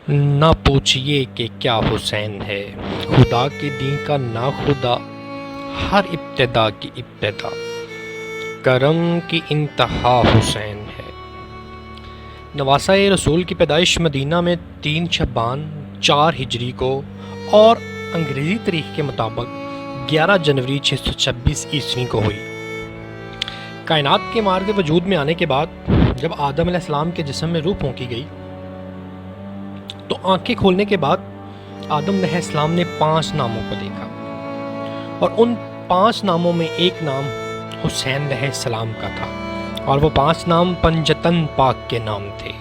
نہ پوچھئے کہ کیا حسین ہے، خدا کے دین کا نا خدا، ہر ابتدا کی ابتدا، کرم کی انتہا حسین ہے۔ نواسۂ رسول کی پیدائش مدینہ میں 3 شعبان 4 ہجری کو اور انگریزی تاریخ کے مطابق 11 جنوری 626 عیسوی کو ہوئی۔ کائنات کے مارد وجود میں آنے کے بعد جب آدم علیہ السلام کے جسم میں روح پھونکی گئی تو آنکھیں کھولنے کے بعد آدم علیہ السلام نے 5 ناموں کو دیکھا، اور ان 5 ناموں میں ایک نام حسین علیہ السلام کا تھا، اور وہ 5 نام پنجتن پاک کے نام تھے۔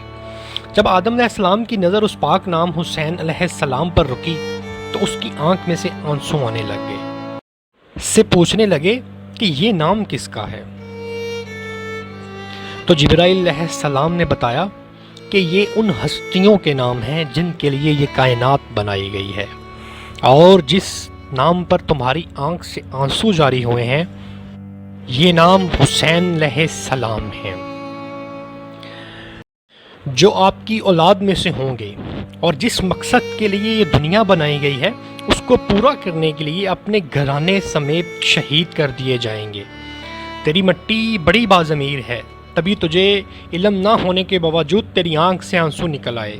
جب آدم علیہ السلام کی نظر اس پاک نام حسین علیہ السلام پر رکی تو اس کی آنکھ میں سے آنسو آنے لگ گئے، سے پوچھنے لگے کہ یہ نام کس کا ہے؟ تو جبرائیل علیہ السلام نے بتایا کہ یہ ان ہستیوں کے نام ہیں جن کے لیے یہ کائنات بنائی گئی ہے، اور جس نام پر تمہاری آنکھ سے آنسو جاری ہوئے ہیں یہ نام حسین علیہ السلام ہیں، جو آپ کی اولاد میں سے ہوں گے، اور جس مقصد کے لیے یہ دنیا بنائی گئی ہے اس کو پورا کرنے کے لیے اپنے گھرانے سمیت شہید کر دیے جائیں گے۔ تیری مٹی بڑی باضمیر ہے، تبھی تجھے علم نہ ہونے کے باوجود تیری آنکھ سے آنسو نکل آئے،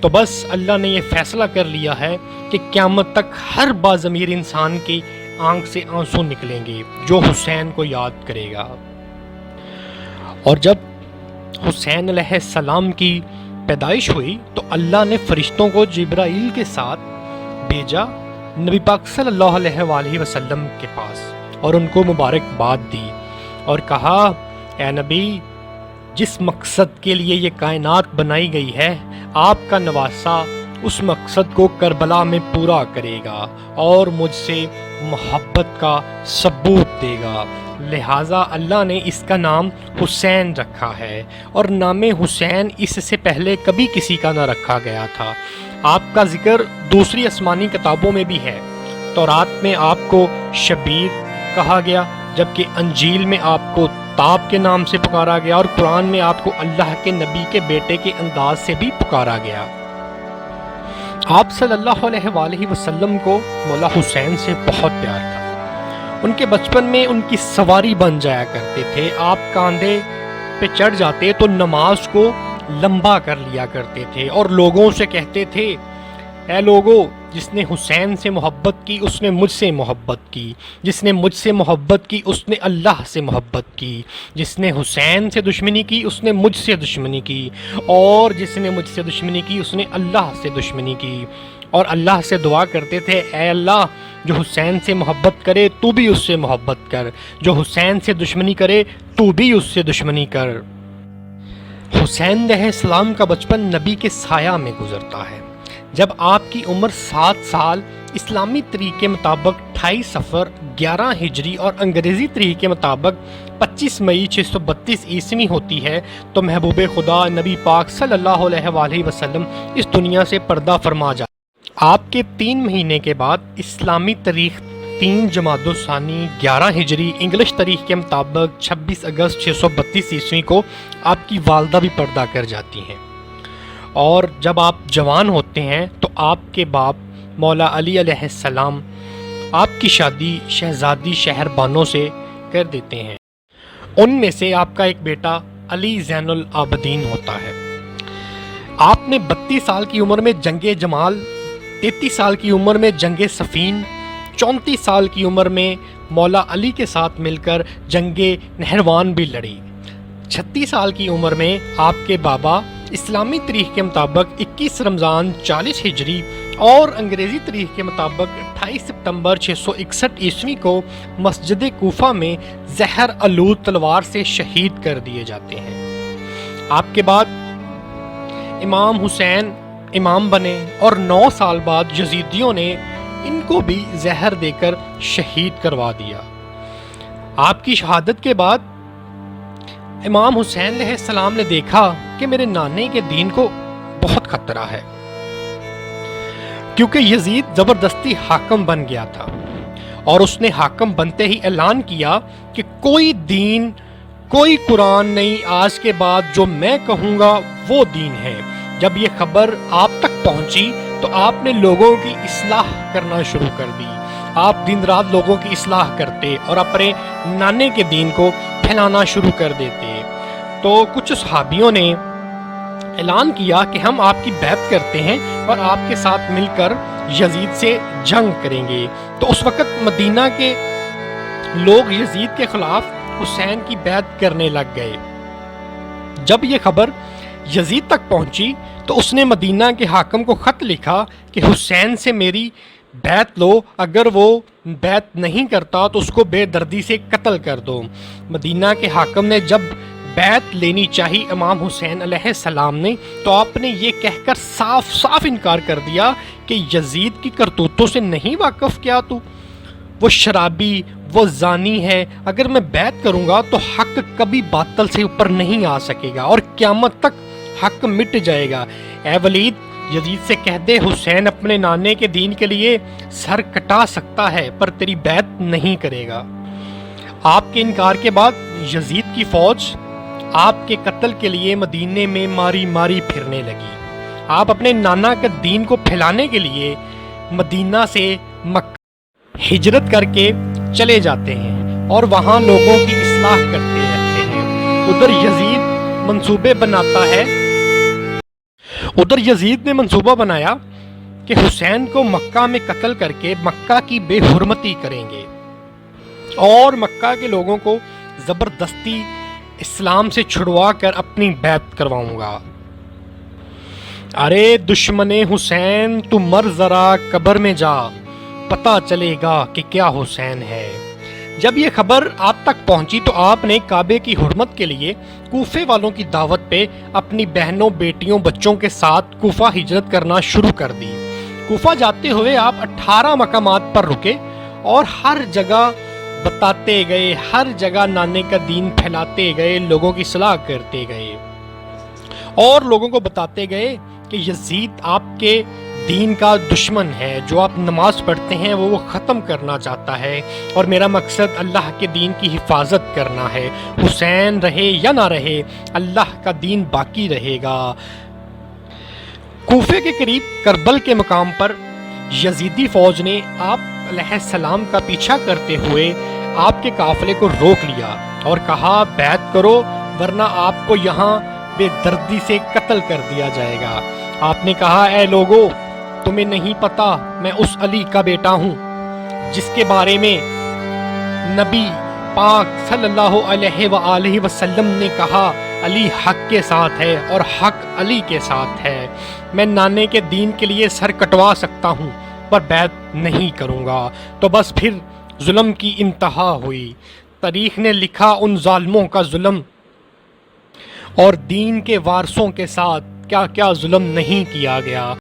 تو بس اللہ نے یہ فیصلہ کر لیا ہے کہ قیامت تک ہر باضمیر انسان کی آنکھ سے آنسو نکلیں گے جو حسین کو یاد کرے گا۔ اور جب حسین علیہ السلام کی پیدائش ہوئی تو اللہ نے فرشتوں کو جبرائیل کے ساتھ بھیجا نبی پاک صلی اللہ علیہ وآلہ وسلم کے پاس، اور ان کو مبارکباد دی اور کہا، اے نبی، جس مقصد کے لیے یہ کائنات بنائی گئی ہے آپ کا نواسا اس مقصد کو کربلا میں پورا کرے گا اور مجھ سے محبت کا ثبوت دے گا، لہٰذا اللہ نے اس کا نام حسین رکھا ہے، اور نام حسین اس سے پہلے کبھی کسی کا نہ رکھا گیا تھا۔ آپ کا ذکر دوسری آسمانی کتابوں میں بھی ہے، تورات میں آپ کو شبیر کہا گیا، جبکہ انجیل میں آپ کو تاب کے نام سے پکارا گیا، اور قرآن میں آپ کو اللہ کے نبی کے بیٹے کے انداز سے بھی پکارا گیا۔ آپ صلی اللہ علیہ وآلہ وسلم کو مولا حسین سے بہت پیار تھا۔ ان کے بچپن میں ان کی سواری بن جایا کرتے تھے، آپ کاندھے پہ چڑھ جاتے تو نماز کو لمبا کر لیا کرتے تھے، اور لوگوں سے کہتے تھے، اے لوگو، جس نے حسین سے محبت کی اس نے مجھ سے محبت کی، جس نے مجھ سے محبت کی اس نے اللہ سے محبت کی، جس نے حسین سے دشمنی کی اس نے مجھ سے دشمنی کی، اور جس نے مجھ سے دشمنی کی اس نے اللہ سے دشمنی کی۔ اور اللہ سے دعا کرتے تھے، اے اللہ، جو حسین سے محبت کرے تو بھی اس سے محبت کر، جو حسین سے دشمنی کرے تو بھی اس سے دشمنی کر۔ حسین علیہ السلام کا بچپن نبی کے سایہ میں گزرتا ہے۔ جب آپ کی عمر 7 سال اسلامی تاریخ کے مطابق 28 صفر 11 ہجری اور انگریزی تاریخ کے مطابق 25 مئی 632 عیسوی ہوتی ہے تو محبوب خدا نبی پاک صلی اللہ علیہ وآلہ وسلم اس دنیا سے پردہ فرما جاتے۔ آپ کے 3 مہینے کے بعد اسلامی تاریخ 3 جمادی الثانی 11 ہجری انگلش تاریخ کے مطابق 26 اگست 632 عیسوی کو آپ کی والدہ بھی پردہ کر جاتی ہیں، اور جب آپ جوان ہوتے ہیں تو آپ کے باپ مولا علی علیہ السلام آپ کی شادی شہزادی شہر بانو سے کر دیتے ہیں۔ ان میں سے آپ کا ایک بیٹا علی زین العابدین ہوتا ہے۔ آپ نے 32 سال کی عمر میں جنگ جمال، 33 سال کی عمر میں جنگ صفین، 34 سال کی عمر میں مولا علی کے ساتھ مل کر جنگ نہروان بھی لڑی۔ 36 سال کی عمر میں آپ کے بابا اسلامی تاریخ کے مطابق 21 رمضان 40 ہجری اور انگریزی تاریخ کے مطابق 28 ستمبر 661 عیسوی کو مسجد کوفہ میں زہر آلود تلوار سے شہید کر دیے جاتے ہیں۔ آپ کے بعد امام حسین امام بنے، اور 9 سال بعد یزیدیوں نے ان کو بھی زہر دے کر شہید کروا دیا۔ آپ کی شہادت کے بعد امام حسین علیہ السلام نے دیکھا کہ میرے نانے کے دین کو بہت خطرہ ہے، کیونکہ یزید زبردستی حاکم بن گیا تھا، اور اس نے حاکم بنتے ہی اعلان کیا کہ کوئی دین، کوئی قرآن نہیں، آج کے بعد جو میں کہوں گا وہ دین ہے۔ جب یہ خبر آپ تک پہنچی تو آپ نے لوگوں کی اصلاح کرنا شروع کر دی. آپ دن رات لوگوں کی اصلاح کرتے اور اپنے نانے کے دین کو پھیلانا شروع کر دیتے. تو کچھ صحابیوں نے اعلان کیا کہ ہم آپ کی بیعت کرتے ہیں اور آپ کے ساتھ مل کر یزید سے جنگ کریں گے. تو اس وقت مدینہ کے لوگ یزید کے خلاف حسین کی بیعت کرنے لگ گئے. جب یہ خبر یزید تک پہنچی تو اس نے مدینہ کے حاکم کو خط لکھا کہ حسین سے میری بیعت لو، اگر وہ بیعت نہیں کرتا تو اس کو بے دردی سے قتل کر دو. مدینہ کے حاکم نے جب بیعت لینی چاہی امام حسین علیہ السلام نے تو آپ نے یہ کہہ کر صاف صاف انکار کر دیا کہ یزید کی کرتوتوں سے نہیں واقف کیا تو؟ وہ شرابی، وہ زانی ہے. اگر میں بیعت کروں گا تو حق کبھی باطل سے اوپر نہیں آ سکے گا اور قیامت تک حق مٹ جائے گا. اے ولید، یزید سے کہہ دے حسین اپنے نانے کے دین کے لیے سر کٹا سکتا ہے پر تیری بیعت نہیں کرے گا. آپ کے انکار کے بعد یزید کی فوج آپ کے قتل کے لیے مدینے میں ماری ماری پھرنے لگی. آپ اپنے نانا کا دین کو پھیلانے کے لیے مدینہ سے مکہ ہجرت کر کے چلے جاتے ہیں اور وہاں لوگوں کی اصلاح کرتے رہتے ہیں. ادھر یزید نے منصوبہ بنایا کہ حسین کو مکہ میں قتل کر کے مکہ کی بے حرمتی کریں گے اور مکہ کے لوگوں کو زبردستی اسلام سے چھڑوا کر اپنی بیعت کرواؤں گا. ارے دشمن حسین تو مر ذرا قبر میں جا، پتہ چلے گا کہ کیا حسین ہے. جب یہ خبر آپ تک پہنچی تو آپ نے کعبے کی حرمت کے لیے کوفے والوں کی دعوت پہ اپنی بہنوں، بیٹیوں، بچوں کے ساتھ کوفہ ہجرت کرنا شروع کر دی. کوفہ جاتے ہوئے آپ 18 مقامات پر رکے اور ہر جگہ بتاتے گئے، ہر جگہ نانے کا دین پھیلاتے گئے، لوگوں کی صلاح کرتے گئے اور لوگوں کو بتاتے گئے کہ یزید آپ کے دین کا دشمن ہے. جو آپ نماز پڑھتے ہیں وہ ختم کرنا چاہتا ہے اور میرا مقصد اللہ کے دین کی حفاظت کرنا ہے. حسین رہے یا نہ رہے، اللہ کا دین باقی رہے گا. کوفے کے قریب کربل کے مقام پر یزیدی فوج نے آپ علیہ السلام کا پیچھا کرتے ہوئے آپ کے قافلے کو روک لیا اور کہا بیعت کرو ورنہ آپ کو یہاں بے دردی سے قتل کر دیا جائے گا. آپ نے کہا اے لوگو، تمہیں نہیں پتا میں اس علی کا بیٹا ہوں جس کے بارے میں نبی پاک صلی اللہ علیہ وآلہ وسلم نے کہا علی حق کے ساتھ ہے اور حق علی کے ساتھ ہے. میں نانے کے دین کے لیے سر کٹوا سکتا ہوں پر بیعت نہیں کروں گا. تو بس پھر ظلم کی انتہا ہوئی. تاریخ نے لکھا ان ظالموں کا ظلم اور دین کے وارثوں کے ساتھ کیا کیا ظلم نہیں کیا گیا.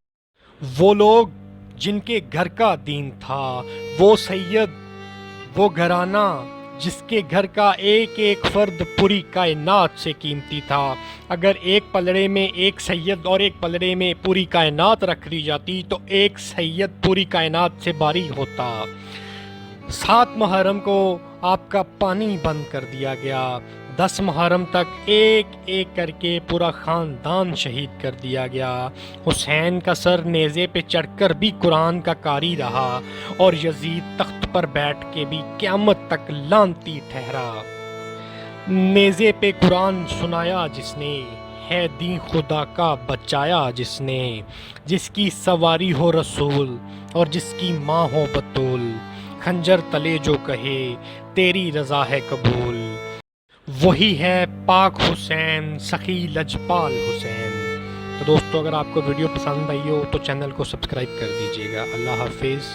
وہ لوگ جن کے گھر کا دین تھا، وہ سید، وہ گھرانہ جس کے گھر کا ایک ایک فرد پوری کائنات سے قیمتی تھا. اگر ایک پلڑے میں ایک سید اور ایک پلڑے میں پوری کائنات رکھ دی جاتی تو ایک سید پوری کائنات سے باری ہوتا. 7 محرم کو آپ کا پانی بند کر دیا گیا. 10 محرم تک ایک ایک کر کے پورا خاندان شہید کر دیا گیا. حسین کا سر نیزے پہ چڑھ کر بھی قرآن کا قاری رہا اور یزید تخت پر بیٹھ کے بھی قیامت تک لعنتی ٹھہرا. نیزے پہ قرآن سنایا جس نے، ہے دین خدا کا بچایا جس نے، جس کی سواری ہو رسول اور جس کی ماں ہو بطول، خنجر تلے جو کہے تیری رضا ہے قبول، وہی ہے پاک حسین سخی لجپال حسین. تو دوستو اگر آپ کو ویڈیو پسند آئی ہو تو چینل کو سبسکرائب کر دیجیے گا. اللہ حافظ.